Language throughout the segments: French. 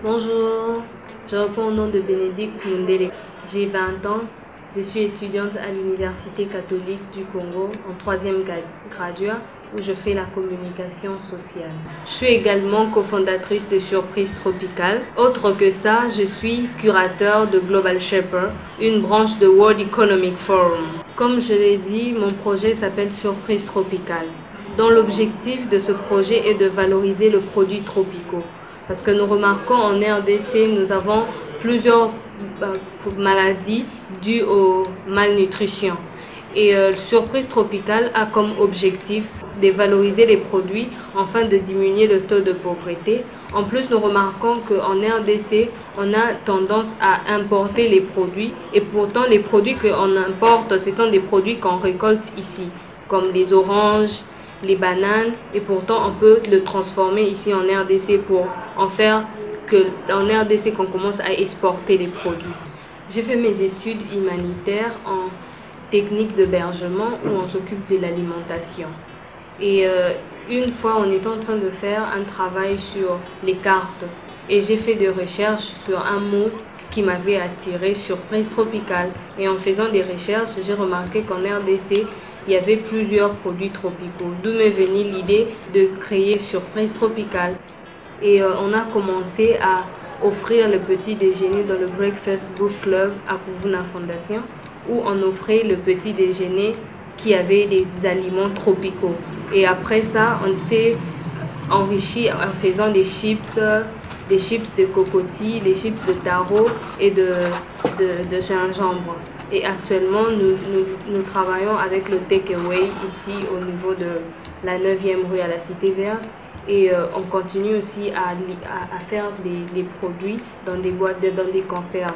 Bonjour, je réponds au nom de Bénédicte Mundele. J'ai 20 ans, je suis étudiante à l'Université catholique du Congo en 3e graduat où je fais la communication sociale. Je suis également cofondatrice de Surprise Tropicale. Autre que ça, je suis curateur de Global Shaper, une branche de World Economic Forum. Comme je l'ai dit, mon projet s'appelle Surprise Tropicale, dont l'objectif de ce projet est de valoriser le produit tropicaux. Parce que nous remarquons en RDC, nous avons plusieurs maladies dues aux malnutrition. Et Surprise Tropicale a comme objectif de valoriser les produits afin de diminuer le taux de pauvreté. En plus, nous remarquons qu'en RDC, on a tendance à importer les produits. Et pourtant, les produits qu'on importe, ce sont des produits qu'on récolte ici, comme les oranges, les bananes, et pourtant on peut le transformer ici en RDC pour en faire que en RDC qu'on commence à exporter les produits. J'ai fait mes études humanitaires en technique d'hébergement où on s'occupe de l'alimentation. Et une fois on est en train de faire un travail sur les cartes et j'ai fait des recherches sur un mot qui m'avait attiré, Surprise Tropicale. Et en faisant des recherches, j'ai remarqué qu'en RDC, il y avait plusieurs produits tropicaux, d'où m'est venue l'idée de créer Surprise Tropicale. Et on a commencé à offrir le petit déjeuner dans le Breakfast Book Club à Kuvuna Fondation, où on offrait le petit déjeuner qui avait des aliments tropicaux. Et après ça, on s'est enrichi en faisant des chips de cocotiers, des chips de taro et de gingembre. Et actuellement, nous travaillons avec le Takeaway ici au niveau de la 9e rue à la Cité Verte. Et on continue aussi à faire des produits dans des boîtes, dans des conserves.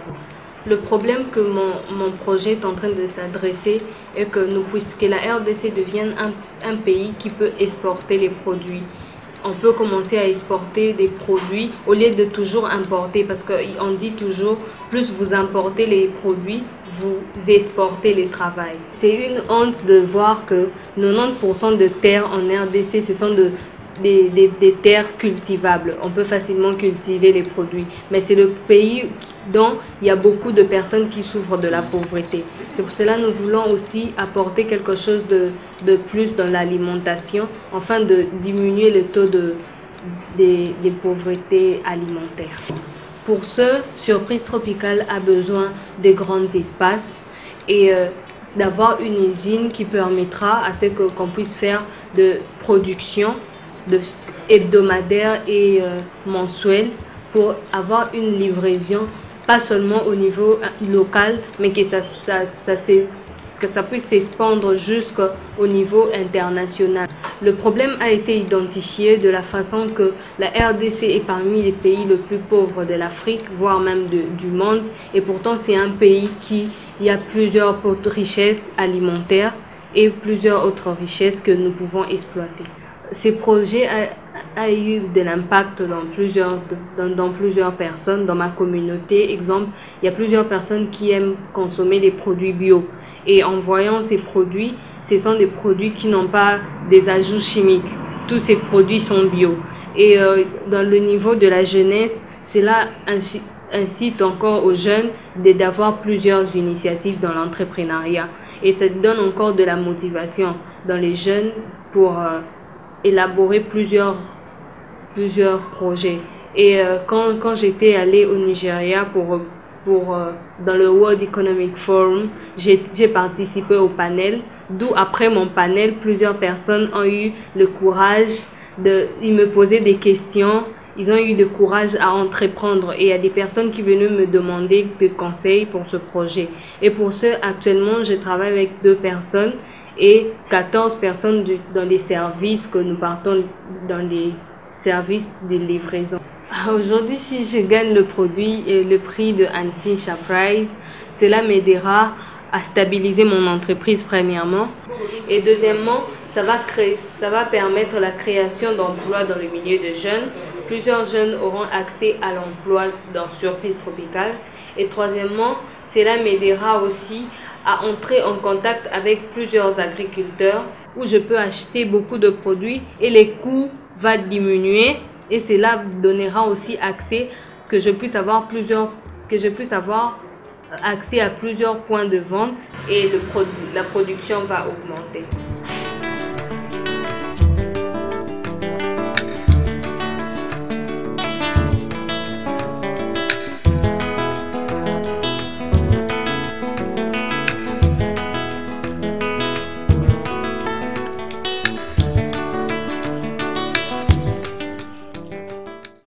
Le problème que mon projet est en train de s'adresser est que la RDC devienne un pays qui peut exporter les produits. On peut commencer à exporter des produits au lieu de toujours importer, parce qu'on dit toujours, plus vous importez les produits, vous exportez les travails. C'est une honte de voir que 90% de terres en RDC, ce sont des terres cultivables. On peut facilement cultiver les produits, mais c'est le pays dont il y a beaucoup de personnes qui souffrent de la pauvreté. C'est pour cela que nous voulons aussi apporter quelque chose de plus dans l'alimentation afin de diminuer le taux des pauvretés alimentaires. Pour ce, Surprise Tropicale a besoin de grands espaces et d'avoir une usine qui permettra à ce qu'on puisse faire de production hebdomadaire et mensuelle pour avoir une livraison pas seulement au niveau local mais que ça puisse s'expandre jusqu'au niveau international. Le problème a été identifié de la façon que la RDC est parmi les pays les plus pauvres de l'Afrique, voire même du monde, et pourtant c'est un pays qui a plusieurs richesses alimentaires et plusieurs autres richesses que nous pouvons exploiter. Ces projets a eu de l'impact dans plusieurs personnes dans ma communauté. Exemple, il y a plusieurs personnes qui aiment consommer des produits bio. Et en voyant ces produits, ce sont des produits qui n'ont pas des ajouts chimiques. Tous ces produits sont bio. Et dans le niveau de la jeunesse, cela incite encore aux jeunes d'avoir plusieurs initiatives dans l'entrepreneuriat. Et ça donne encore de la motivation dans les jeunes pour élaborer plusieurs projets. Et quand j'étais allée au Nigeria dans le World Economic Forum, j'ai participé au panel, d'où après mon panel, plusieurs personnes ont eu le courage ils me posaient des questions, ils ont eu le courage à entreprendre et il y a des personnes qui venaient me demander des conseils pour ce projet. Et pour ce, actuellement, je travaille avec 2 personnes et 14 personnes dans les services que nous partons dans les services de livraison. Aujourd'hui, si je gagne le prix de Annecy Surprise, cela m'aidera à stabiliser mon entreprise premièrement. Et deuxièmement, ça va permettre la création d'emplois dans le milieu de jeunes. Plusieurs jeunes auront accès à l'emploi dans Surprise Tropicale. Et troisièmement, Cela m'aidera aussi à entrer en contact avec plusieurs agriculteurs où je peux acheter beaucoup de produits et les coûts vont diminuer, et cela donnera aussi accès que je puisse avoir accès à plusieurs points de vente, et la production va augmenter.